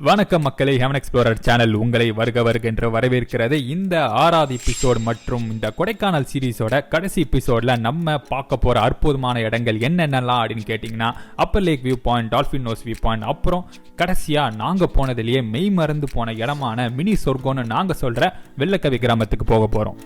வணக்கம் மக்களே, heaven explorer channel உங்களை வருக என்று வரவேற்கிறது. இந்த 6வது எபிசோட் மற்றும் இந்த கொடைக்கானல் சீரீஸோட கடைசி எபிசோட்ல நம்ம பார்க்க போற அற்புதமான இடங்கள் என்னென்னலாம் அப்படின்னு கேட்டிங்கன்னா, upper lake view point, dolphin nose view point, அப்புறம் கடைசியா நாங்க போனதுலேயே மெய் மறந்து போன இடமான மினி சொர்க்கம்னு நாங்க சொல்ற வெள்ளக்கவி கிராமத்துக்கு போக போறோம்.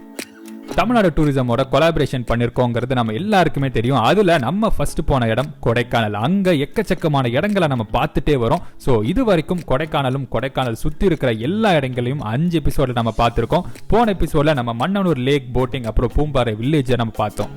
தமிழ்நாடு டூரிசமோட கொலாபரேஷன் பண்ணிருக்கோங்கிறது நம்ம எல்லாருக்குமே தெரியும். அதுல நம்ம ஃபர்ஸ்ட் போன இடம் கொடைக்கானல். அங்க எக்கச்சக்கமான இடங்களை நம்ம பார்த்துட்டே வரோம். ஸோ இது வரைக்கும் கொடைக்கானல் சுத்தி இருக்கிற எல்லா இடங்களையும் 5 எபிசோட்ல நம்ம பார்த்திருக்கோம். போன எபிசோட்ல நம்ம மன்னனூர் லேக் போட்டிங் அப்புறம் பூம்பாறை வில்லேஜை நம்ம பார்த்தோம்.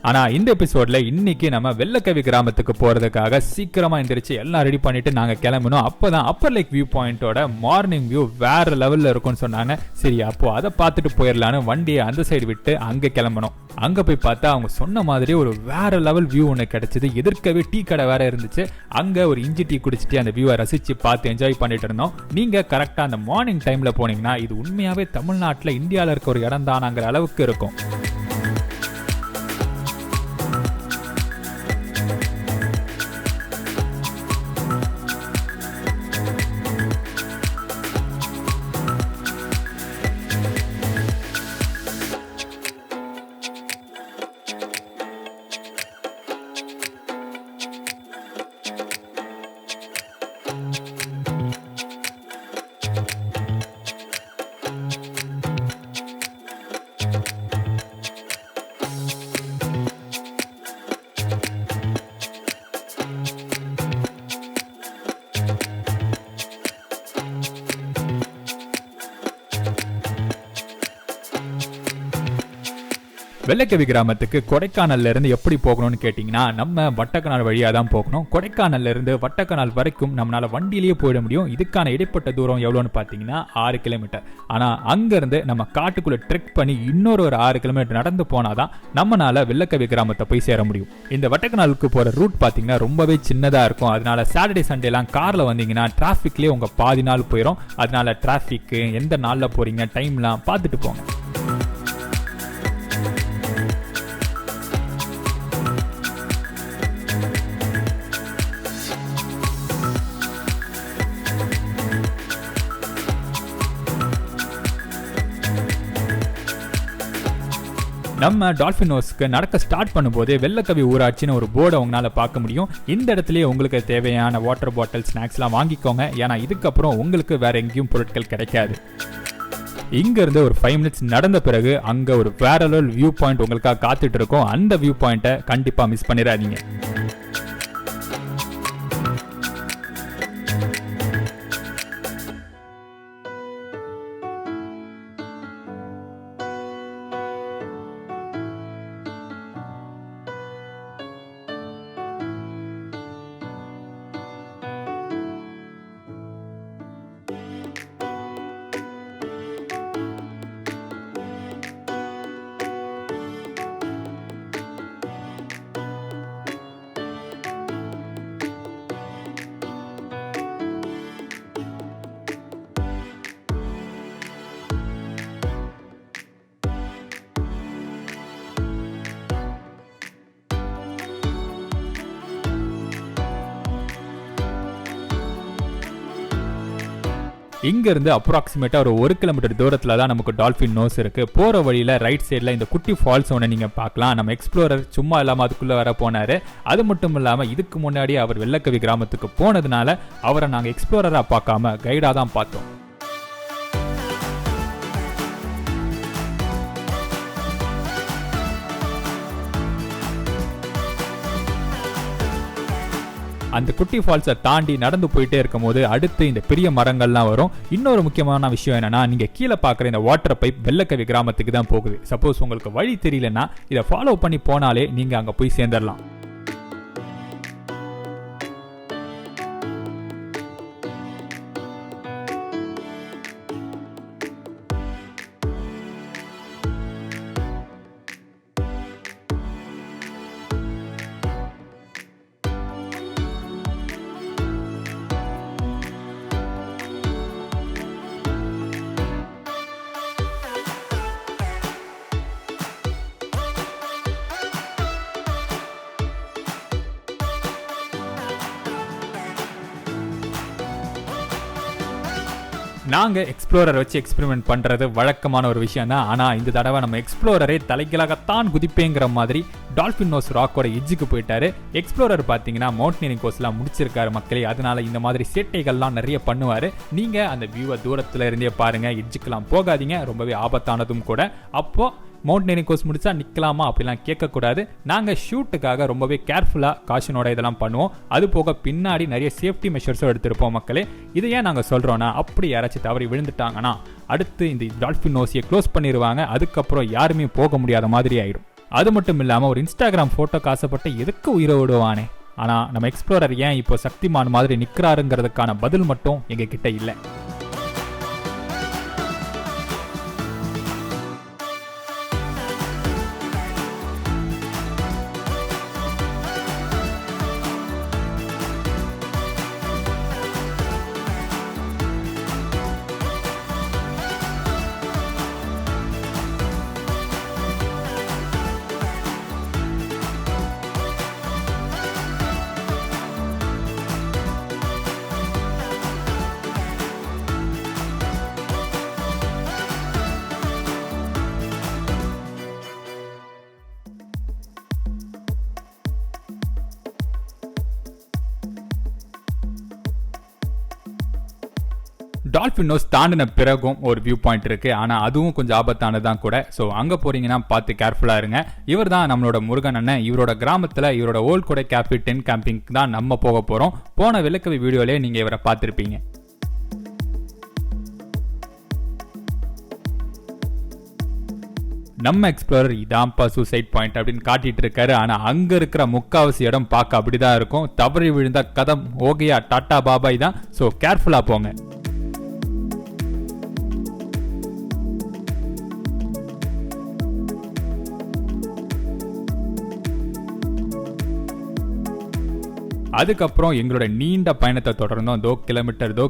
ஆனா இந்த எபிசோட்ல இன்னைக்கு நம்ம வெள்ளக்கவி கிராமத்துக்கு போறதுக்காக சீக்கிரமா எந்திரிச்சு எல்லாம் ரெடி பண்ணிட்டு நாங்க கிளம்பணும். அப்பதான் அப்பர் லேக் வியூ பாயிண்டோட மார்னிங் வியூ வேற லெவல்ல இருக்கும்னு சொன்னாங்க. சரி, அப்போ அதை பார்த்துட்டு போயிடலான்னு வண்டியை அந்த சைடு விட்டு அங்க கிளம்பணும். அங்க போய் பார்த்தா அவங்க சொன்ன மாதிரி ஒரு வேற லெவல் வியூ ஒன்று கிடைச்சது. எதிர்க்கவே டீ கடை வேற இருந்துச்சு. அங்க ஒரு இஞ்சி டீ குடிச்சிட்டு அந்த வியூவை ரசிச்சு பார்த்து என்ஜாய் பண்ணிட்டு இருந்தோம். நீங்க கரெக்டா அந்த மார்னிங் டைம்ல போனீங்கன்னா இது உண்மையாவே தமிழ்நாட்டுல இந்தியாவில இருக்க ஒரு இடம் தானாங்கிற அளவுக்கு இருக்கும். வெள்ளக்கவி கிராமத்துக்கு கொடைக்கானல்ல இருந்து எப்படி போகணும்னு கேட்டீங்கன்னா, நம்ம வட்டக்கனால் வழியா தான் போகணும். கொடைக்கானல்ல இருந்து வட்டக்கனால் வரைக்கும் நம்மளால வண்டியிலேயே போயிட முடியும். இதுக்கான இடைப்பட்ட தூரம் எவ்வளோன்னு பார்த்தீங்கன்னா 6 கிலோமீட்டர். ஆனா அங்க இருந்து நம்ம காட்டுக்குள்ள ட்ரெக் பண்ணி இன்னொரு 6 கிலோமீட்டர் நடந்து போனாதான் நம்மளால வெள்ளக்கவி கிராமத்தை போய் சேர முடியும். இந்த வட்டக்கனாலுக்கு போற ரூட் பார்த்தீங்கன்னா ரொம்பவே சின்னதா இருக்கும். அதனால சாட்டர்டே சண்டே எல்லாம் கார்ல வந்தீங்கன்னா டிராபிக்லயே உங்க பாதி நாள் போயிடும். அதனால டிராபிக் எந்த நாள்ல போறீங்க டைம்லாம் பார்த்துட்டு போங்க. நம்ம டால்ஃபின் நோஸ்க்கு நடக்க ஸ்டார்ட் பண்ணும்போது வெள்ளக்கவி ஊராட்சின்னு ஒரு போர்டை உங்களால பார்க்க முடியும். இந்த இடத்துலயே உங்களுக்கு தேவையான வாட்டர் பாட்டில், ஸ்நாக்ஸ்லாம் வாங்கிக்கோங்க. ஏன்னா இதுக்கப்புறம் உங்களுக்கு வேற எங்கேயும் பொருட்கள் கிடைக்காது. இங்க இருந்து ஒரு 5 மினிட்ஸ் நடந்த பிறகு அங்க ஒரு வேற லெவல் வியூ பாயிண்ட் உங்களுக்காக காத்துட்டு இருக்கும். அந்த வியூ பாயிண்ட்டை கண்டிப்பா மிஸ் பண்ணிடாதீங்க. இங்க இருந்து அப்ராக்சிமேட்டா ஒரு 1 கிலோமீட்டர் தூரத்துல தான் நமக்கு டால்ஃபின் நோஸ் இருக்கு. போற வழியில ரைட் சைட்ல இந்த குட்டி ஃபால்ஸ் ஒன்று நீங்க பார்க்கலாம். நம்ம எக்ஸ்ப்ளோரர் சும்மா இல்லாம அதுக்குள்ள வர போனாரு. அது மட்டும் இல்லாம இதுக்கு முன்னாடி அவர் வெள்ளக்கவி கிராமத்துக்கு போனதுனால அவரை நாங்க எக்ஸ்ப்ளோரரா பார்க்காம கைடா தான் பார்த்தோம். அந்த குட்டி ஃபால்ஸை தாண்டி நடந்து போயிட்டே இருக்கும் போது அடுத்து இந்த பெரிய மரங்கள்லாம் வரும். இன்னொரு முக்கியமான விஷயம் என்னன்னா, நீங்க கீழே பார்க்குற இந்த வாட்டர் பைப் வெள்ளக்கவி கிராமத்துக்கு தான் போகுது. சப்போஸ் உங்களுக்கு வழி தெரியலன்னா இதை ஃபாலோ பண்ணி போனாலே நீங்க அங்க போய் சேர்ந்துடலாம். நாங்க எக்ஸ்ப்ளோரர் வச்சு எக்ஸ்பெரிமெண்ட் பண்றது வழக்கமான ஒரு விஷயம் தான். ஆனா இந்த தடவை நம்ம எக்ஸ்ப்ளோரரே தலைகீழாகத்தான் குதிப்பேங்கிற மாதிரி டால்பின் நோஸ் ராக்கோட எட்ஜுக்கு போயிட்டாரு. எக்ஸ்ப்ளோரர் பாத்தீங்கன்னா மவுண்டனியரிங் கோர்ஸ்லாம் முடிச்சிருக்காரு மக்களே. அதனால இந்த மாதிரி சேட்டைகள்லாம் நிறைய பண்ணுவாரு. நீங்க அந்த வியூவை தூரத்துல இருந்தே பாருங்க, எட்ஜுக்கெல்லாம் போகாதீங்க, ரொம்பவே ஆபத்தானதும் கூட. அப்போ மவுண்டனியரிங் கோர்ஸ் முடிச்சா நிற்கலாமா அப்படிலாம் கேட்கக்கூடாது. நாங்கள் ஷூட்டுக்காக ரொம்பவே கேர்ஃபுல்லாக காஷனோட இதெல்லாம் பண்ணுவோம். அது போக பின்னாடி நிறைய சேஃப்டி மெஷர்ஸும் எடுத்திருப்போம் மக்களே. இதை ஏன் நாங்கள் சொல்கிறோன்னா, அப்படி யாராச்சும் தவறி விழுந்துட்டாங்கன்னா அடுத்து இந்த டால்பின் நோஸியை க்ளோஸ் பண்ணிடுவாங்க. அதுக்கப்புறம் யாருமே போக முடியாத மாதிரி ஆயிடும். அது மட்டும் இல்லாமல் ஒரு இன்ஸ்டாகிராம் ஃபோட்டோக்கு ஆசைப்பட்டு எதுக்கு உயிரை விடுவானே. ஆனால் நம்ம எக்ஸ்ப்ளோரர் ஏன் இப்போ சக்திமான் மாதிரி நிற்கிறாருங்கிறதுக்கான பதில் மட்டும் எங்ககிட்ட இல்லை. டால்பின் நோஸ் தாண்டின பிறகும் ஒரு வியூ பாயிண்ட் இருக்கு. ஆனா அதுவும் கொஞ்சம் ஆபத்தானதான் கூட. ஸோ அங்க போறீங்கன்னா பார்த்து கேர்ஃபுல்லா இருங்க. இவர் தான் நம்மளோட முருகன் அண்ணன். இவரோட கிராமத்துல இவரோட ஓல்ட் கொடை கேஃபே டென்ட் கேம்பிங் தான் நம்ம போக போறோம். போன வெள்ளக்கவி வீடியோலயே நீங்க இவரை பார்த்திருப்பீங்க. நம்ம எக்ஸ்ப்ளோரர் இதான்ப்பா சூசைட் பாயிண்ட் அப்படின்னு காட்டிட்டு இருக்காரு. ஆனா அங்க இருக்கிற முக்காவாசி இடம் பார்க்க அப்படிதான் இருக்கும். தவறி விழுந்தா கதம் ஓகேயா டாட்டா பாபாய் தான். ஸோ கேர்ஃபுல்லா போங்க. அதுக்கப்புறம் எங்களோட நீண்ட பயணத்தை தொடர்ந்தோம். தோ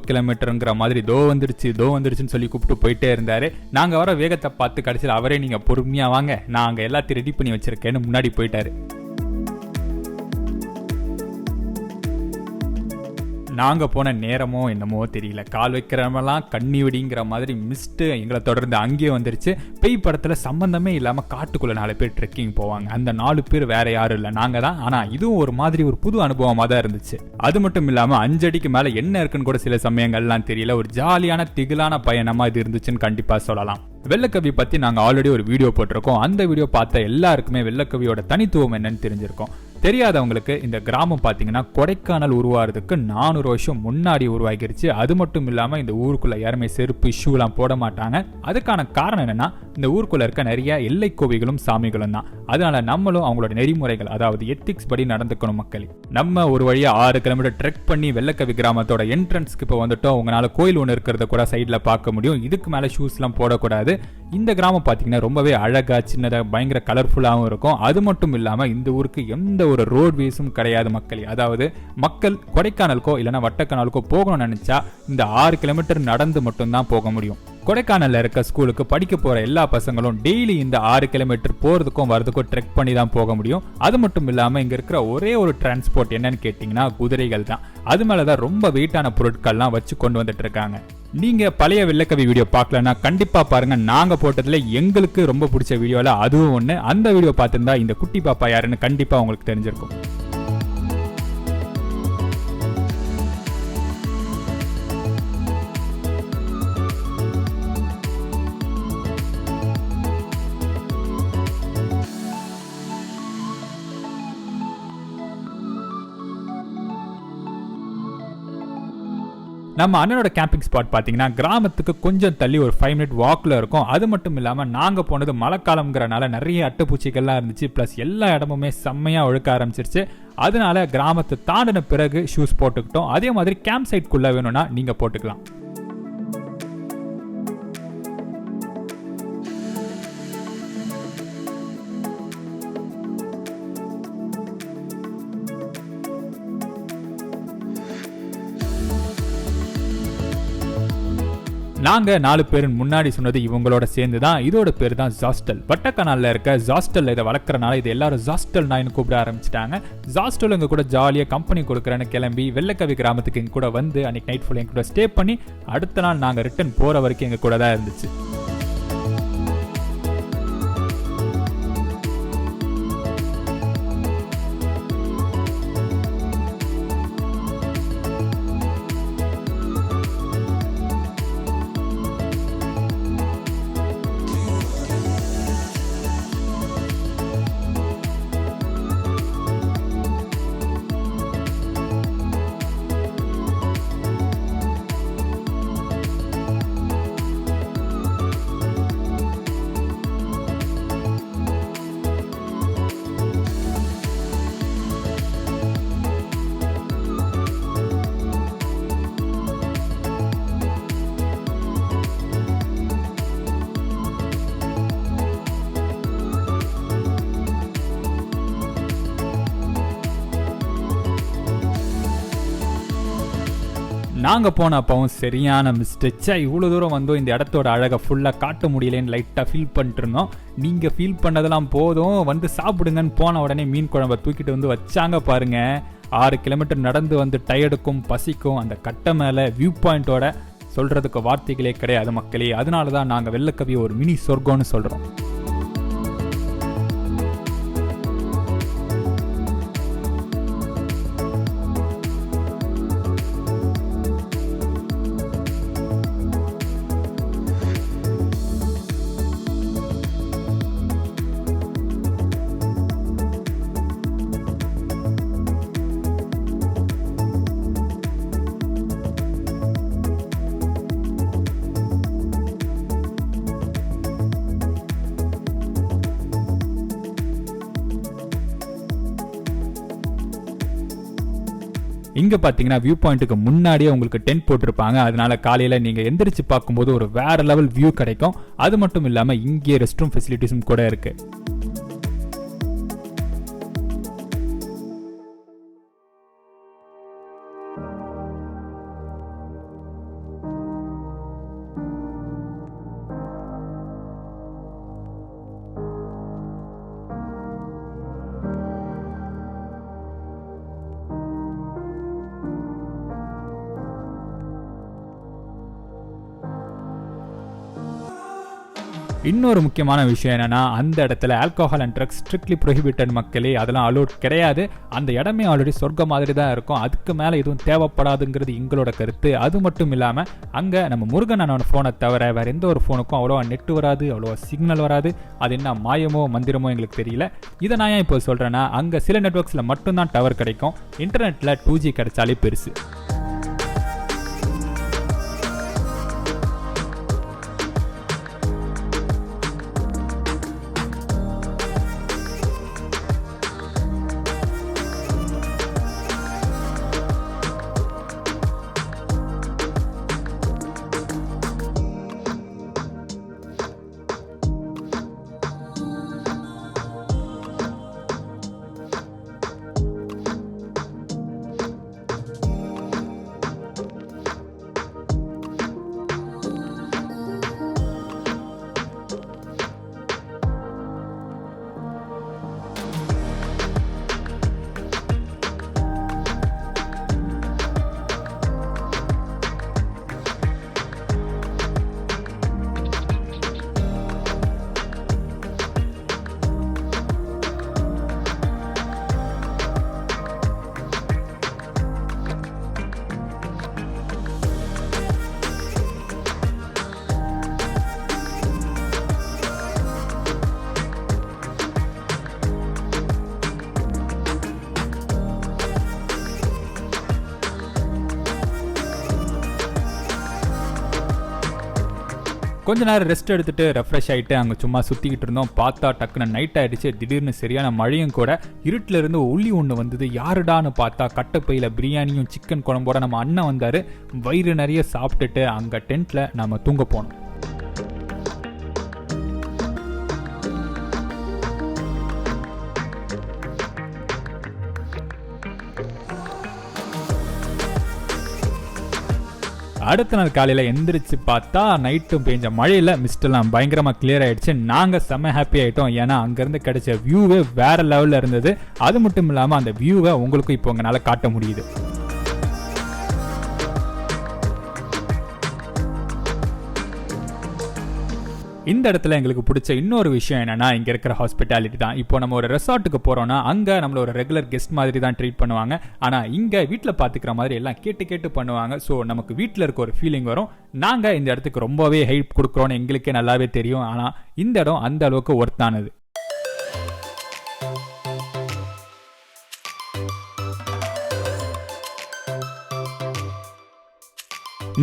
கிலோமீட்டருங்கிற மாதிரி தோ வந்துருச்சுன்னு சொல்லி கூப்பிட்டு போயிட்டே இருந்தாரு. நாங்க வர வேகத்தை பார்த்து கடைசியில் அவரே நீங்க பொறுமையா வாங்க, நாங்க எல்லாத்தையும் ரெடி பண்ணி வச்சிருக்கேன்னு முன்னாடி போயிட்டாரு. நாங்கள் போன நேரமோ என்னமோ தெரியல, கால் வைக்கிறவெல்லாம் கண்ணி வெடிங்கிற மாதிரி மிஸ்ட்டு எங்களை தொடர்ந்து அங்கேயே வந்துருச்சு. பேய் படத்தில் சம்மந்தமே இல்லாமல் காட்டுக்குள்ளே 4 பேர் ட்ரெக்கிங் போவாங்க. அந்த 4 பேர் வேற யாரும் இல்லை, நாங்கள் தான். ஆனால் இதுவும் ஒரு மாதிரி ஒரு புது அனுபவமாக தான் இருந்துச்சு. அது மட்டும் இல்லாமல் 5 அடிக்கு மேலே என்ன இருக்குன்னு கூட சில சமயங்கள்லாம் தெரியல. ஒரு ஜாலியான திகிலான பயணமாக இது இருந்துச்சுன்னு கண்டிப்பாக சொல்லலாம். வெள்ளக்கவி பற்றி நாங்கள் ஆல்ரெடி ஒரு வீடியோ போட்டிருக்கோம். அந்த வீடியோ பார்த்த எல்லாருக்குமே வெள்ளக்கவியோட தனித்துவம் என்னன்னு தெரிஞ்சிருக்கோம். தெரியாதவங்களுக்கு இந்த கிராமம் பார்த்தீங்கன்னா கொடைக்கானல் உருவாகிறதுக்கு 400 வருஷம் முன்னாடி உருவாகிருச்சு. அது மட்டும் இல்லாமல் இந்த ஊருக்குள்ள யாருமே செருப்பு ஷூலாம் போட மாட்டாங்க. அதுக்கான காரணம் என்னன்னா, இந்த ஊருக்குள்ள இருக்க நிறைய எல்லை கோவிகளும் சாமிகளும் தான். அதனால நம்மளும் அவங்களோட நெறிமுறைகள், அதாவது எத்திக்ஸ் படி நடந்துக்கணும் மக்கள். நம்ம ஒரு வழியா 6 கிலோமீட்டர் ட்ரெக் பண்ணி வெள்ளக்கவி கிராமத்தோட என்ட்ரன்ஸ்க்கு இப்போ வந்துட்டோம். உங்களால கோயில் ஒன்று இருக்கிறத கூட சைட்ல பார்க்க முடியும். இதுக்கு மேல ஷூஸ்லாம் போடக்கூடாது. இந்த கிராமம் பார்த்தீங்கன்னா ரொம்பவே அழகா, சின்னதாக, பயங்கர கலர்ஃபுல்லாகவும் இருக்கும். அது மட்டும் இல்லாமல் இந்த ஊருக்கு எந்த ஒரு ரோட்வேஸும் கிடையாது மக்கள். அதாவது மக்கள் கொடைக்கானலுக்கோ இல்லைன்னா வட்டக்கானலுக்கோ போகணும்னு நினைச்சா இந்த 6 கிலோமீட்டர் நடந்து மட்டும்தான் போக முடியும். கொடைக்கானல்ல இருக்க ஸ்கூலுக்கு படிக்க போற எல்லா பசங்களும் டெய்லி இந்த 6 கிலோமீட்டர் போறதுக்கும் வரதுக்கும் ட்ரெக் பண்ணி தான் போக முடியும். அது மட்டும் இல்லாம இங்க இருக்கிற ஒரே ஒரு டிரான்ஸ்போர்ட் என்னன்னு கேட்டீங்கன்னா குதிரைகள் தான். அது மேலதான் ரொம்ப வெயிட்டான பொருட்கள்லாம் வச்சு கொண்டு வந்துட்டு இருக்காங்க. நீங்க பழைய வெள்ளக்கவி வீடியோ பார்க்கலன்னா கண்டிப்பா பாருங்க. நாங்க போட்டதுல எங்களுக்கு ரொம்ப பிடிச்ச வீடியோல அதுவும் ஒண்ணு. அந்த வீடியோ பார்த்திருந்தா இந்த குட்டி பாப்பா யாருன்னு கண்டிப்பா உங்களுக்கு தெரிஞ்சிருக்கும். நம்ம அண்ணனோட கேம்பிங் ஸ்பாட் பார்த்தீங்கன்னா கிராமத்துக்கு கொஞ்சம் தள்ளி ஒரு 5 மினிட் வாக்கில் இருக்கும். அது மட்டும் இல்லாமல் நாங்கள் போனது மழைக்காலம்ங்கிறனால நிறைய அட்டைப்பூச்சிகள்லாம் இருந்துச்சு. ப்ளஸ் எல்லா இடமுமே செம்மையாக ஒழுக்க ஆரம்பிச்சிருச்சு. அதனால கிராமத்தை தாண்டின பிறகு ஷூஸ் போட்டுக்கிட்டோம். அதே மாதிரி கேம்ப் சைட்குள்ளே வேணும்னா நீங்கள் போட்டுக்கலாம். நாங்க 4 பேர் முன்னாடி சொன்னது இவங்களோட சேர்ந்து தான். இதோட பேர் தான் ஜாஸ்டல். வட்டக்கனால்ல இருக்க ஜாஸ்டல் இதை வளர்க்கறனால இது எல்லாரும் ஜாஸ்டல் நாயின்னு கூப்பிட ஆரம்பிச்சிட்டாங்க. ஜாஸ்டல் எங்க கூட ஜாலியா கம்பெனி கொடுக்குறேன்னு கிளம்பி வெள்ளக்கவி கிராமத்துக்கு எங்க கூட வந்து அன்னைக்கு நைட் ஃபுல் எங்க கூட ஸ்டே பண்ணி அடுத்த நாள் நாங்க ரிட்டர்ன் போற வரைக்கும் எங்க கூட தான் இருந்துச்சு. நாங்க போன அப்பவும் சரியான மிஸ்டேக். இவ்வளவு தூரம் வந்து இந்த இடத்தோட அழகை ஃபுல்லா காட்ட முடியலன்னு லைட்டா ஃபீல் பண்ணிட்டு இருந்தோம். நீங்க ஃபீல் பண்ணதெல்லாம் போதும், வந்து சாப்பிடுங்கன்னு போன உடனே மீன் குழம்பை தூக்கிட்டு வந்து வச்சாங்க பாருங்க. 6 கிலோமீட்டர் நடந்து வந்து டயர்டுக்கும் பசிக்கும் அந்த கட்டை மேல வியூ பாயிண்டோட சொல்றதுக்கு வார்த்தைகளே கிடையாது மக்களே. அதனாலதான் நாங்க வெள்ளக்கவி ஒரு மினி சொர்க்கம்னு சொல்றோம். இங்க பாத்தீங்கன்னா வியூ பாயிண்ட்டுக்கு முன்னாடியே உங்களுக்கு டென்ட் போட்டிருப்பாங்க. அதனால காலையில நீங்க எந்திரிச்சு பார்க்கும்போது ஒரு வேற லெவல் வியூ கிடைக்கும். அது மட்டும் இல்லாம இங்கே ரெஸ்ட் ரூம் ஃபெசிலிட்டிஸும் கூட இருக்கு. இன்னொரு முக்கியமான விஷயம் என்னன்னா, அந்த இடத்துல alcohol and drugs strictly prohibited மக்களே. அதெல்லாம் அலோட் கிடையாது. அந்த இடமே ஆல்ரெடி சொர்க்க மாதிரி தான் இருக்கும். அதுக்கு மேலே எதுவும் தேவைப்படாதுங்கிறது எங்களோட கருத்து. அது மட்டும் இல்லாமல் அங்கே நம்ம முருகன் அண்ணனோட ஃபோனை தவிர வேறு எந்த ஒரு ஃபோனுக்கும் அவ்வளோவா நெட் வராது, அவ்வளோவா சிக்னல் வராது. அது என்ன மாயமோ மந்திரமோ எங்களுக்கு தெரியல. இதை நான் ஏன் இப்போ சொல்கிறேன்னா, அங்கே சில நெட்வொர்க்ஸில் மட்டும்தான் டவர் கிடைக்கும். இன்டர்நெட்டில் 2G கிடைச்சாலே பெருசு. கொஞ்ச நேரம் ரெஸ்ட் எடுத்துட்டு ரெஃப்ரெஷ் ஆகிட்டு அங்கே சும்மா சுற்றிக்கிட்டு இருந்தோம். பார்த்தா டக்குன்னு நைட் ஆகிடுச்சு. திடீர்னு சரியான மழையும் கூட. இருட்டில் இருந்து ஒளி ஒன்று வந்தது. யாருடான்னு பார்த்தா கட்டைப்பையில் பிரியாணியும் சிக்கன் குழம்போட நம்ம அண்ணன் வந்தார். வயிறு நிறைய சாப்பிட்டுட்டு அங்கே டென்ட்டில் நம்ம தூங்க போனோம். அடுத்த நாள் காலையில எந்திரிச்சு பார்த்தா நைட்டும் பெஞ்ச மழையில மிஸ்ட் எல்லாம் பயங்கரமா கிளியர் ஆயிடுச்சு. நாங்க செம்ம ஹாப்பி ஆயிட்டோம். ஏன்னா அங்க இருந்து கிடைச்ச வியூவே வேற லெவல்ல இருந்தது. அது மட்டும் இல்லாம அந்த வியூவை உங்களுக்கும் இப்போ உங்களால காட்ட முடியுது. இந்த இடத்துல எங்களுக்கு பிடிச்ச இன்னொரு விஷயம் என்னன்னா, இங்க இருக்கிற ஹாஸ்பிட்டாலிட்டி தான். இப்போ நம்ம ஒரு ரெசார்ட்டுக்கு போறோம்னா அங்க நம்மள ஒரு ரெகுலர் கெஸ்ட் மாதிரி தான் ட்ரீட் பண்ணுவாங்க. ஆனா இங்க வீட்டில் பாத்துக்கிற மாதிரி எல்லாம் கேட்டு கேட்டு பண்ணுவாங்க. ஸோ நமக்கு வீட்டில் இருக்க ஒரு ஃபீலிங் வரும். நாங்க இந்த இடத்துக்கு ரொம்பவே ஹெல்ப் கொடுக்குறோம்னு எங்களுக்கே நல்லாவே தெரியும். ஆனா இந்த இடம் அந்த அளவுக்கு ஒர்த்தானது.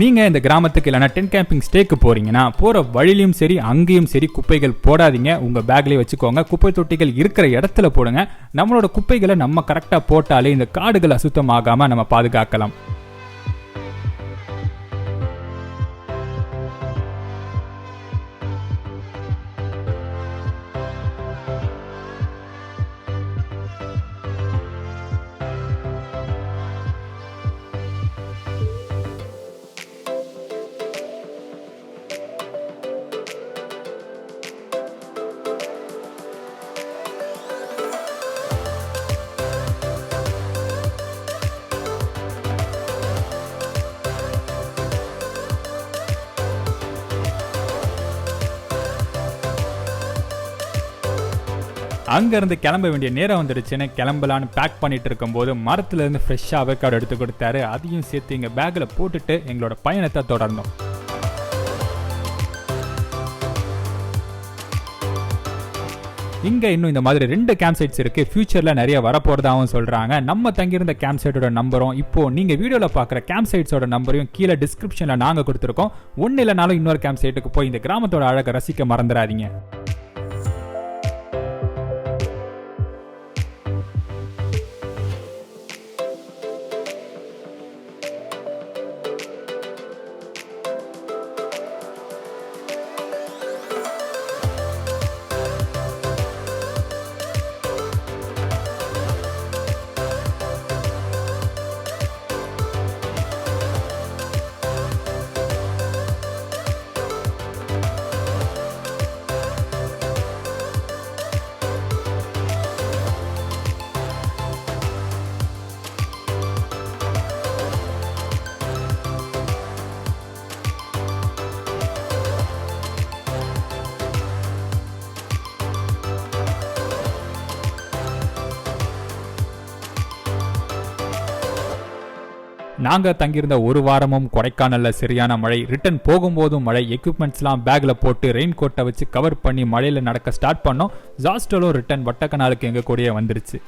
நீங்க இந்த கிராமத்துக்கு இல்லைனா டென்ட் கேம்பிங் ஸ்டேக்கு போறீங்கன்னா போற வழியிலும் சரி அங்கேயும் சரி குப்பைகள் போடாதீங்க. உங்க பேக்லயே வச்சுக்கோங்க. குப்பை தொட்டிகள் இருக்கிற இடத்துல போடுங்க. நம்மளோட குப்பைகளை நம்ம கரெக்டா போட்டாலே இந்த காடுகள் அசுத்தமாகாம நம்ம பாதுகாக்கலாம். அங்க இருந்து கிளம்ப வேண்டிய நேரம் வந்துடுச்சுன்னு கிளம்பலான்னு பேக் பண்ணிட்டு இருக்கும் போது மரத்துல இருந்து ஃப்ரெஷ்ஷா அவக்காடோ எடுத்து கொடுத்தாரு. அதையும் சேர்த்து எங்க பேக்ல போட்டுட்டு எங்களோட பயணத்தை தொடர்ந்தோம். இங்க இன்னும் இந்த மாதிரி 2 கேம்ப் சைட்ஸ் இருக்கு. ஃபியூச்சர்ல நிறைய வரப்போறதாவும் சொல்றாங்க. நம்ம தங்கியிருந்த கேம்ப் சைட்டோட நம்பரும் இப்போ நீங்க வீடியோல பாக்குற கேம்ப் சைட்ஸோட நம்பரையும் கீழே டிஸ்கிரிப்ஷன்ல நாங்க கொடுத்துருக்கோம். ஒன்னு இல்லைனாலும் இன்னொரு கேம்ப் சைட்டுக்கு போய் இந்த கிராமத்தோட அழகை ரசிக்க மறந்துடாதீங்க. நாங்க தங்கியிருந்த ஒரு வாரமும் கொடைக்கானல்ல சரியான மழை. ரிட்டர்ன் போகும்போதும் மழை. எக்யூப்மெண்ட்ஸ்லாம் பேக்ல போட்டு ரெயின் கோட்டை வச்சு கவர் பண்ணி மழையில நடக்க ஸ்டார்ட் பண்ணோம். ஜாஸ்டலும் ரிட்டர்ன் வட்டக்கனாலுக்கு எங்க கூடயே வந்துருச்சு.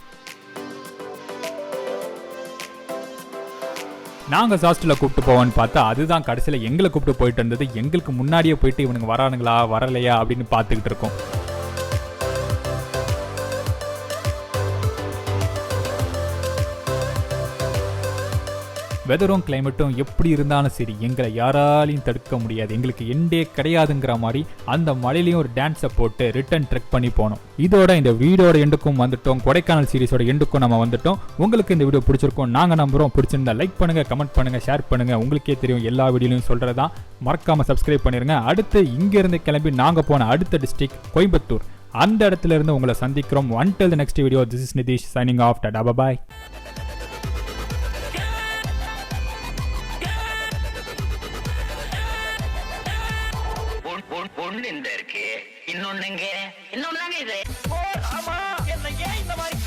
நாங்க ஜாஸ்டல கூப்பிட்டு போவோன்னு பார்த்தா அதுதான் கடைசியில எங்களை கூப்பிட்டு போயிட்டு இருந்தது. எங்களுக்கு முன்னாடியே போயிட்டு இவனுங்க வரானுங்களா வரலையா அப்படின்னு பார்த்துக்கிட்டு இருக்கோம். வெதரும் கிளைமேட்டும் எப்படி இருந்தாலும் சரி எங்களை யாராலையும் தடுக்க முடியாது. எங்களுக்கு எண்டே கிடையாதுங்கிற மாதிரி அந்த மழையிலையும் ஒரு டான்ஸை போட்டு ரிட்டர்ன் ட்ரெக் பண்ணி போனோம். இதோட இந்த வீடியோட எண்டுக்கும் வந்துட்டோம். கொடைக்கானல் சீரிஸோட எண்டுக்கும் நம்ம வந்துட்டோம். உங்களுக்கு இந்த வீடியோ பிடிச்சிருக்கோம் நாங்க நம்புறோம். பிடிச்சிருந்தா லைக் பண்ணுங்க, கமெண்ட் பண்ணுங்க, ஷேர் பண்ணுங்க. உங்களுக்கே தெரியும் எல்லா வீடியோலையும் சொல்றதா. மறக்காம சப்ஸ்கிரைப் பண்ணிருங்க. அடுத்து இங்க இருந்து கிளம்பி நாங்க போன அடுத்த டிஸ்ட்ரிக்ட் கோயம்புத்தூர். அந்த இடத்துல இருந்து உங்களை சந்திக்கிறோம். until the next video, this is Nitish signing off. Bye bye. இன்னொன்னு இது. ஆமா என்ன ஏன் இந்த மாதிரி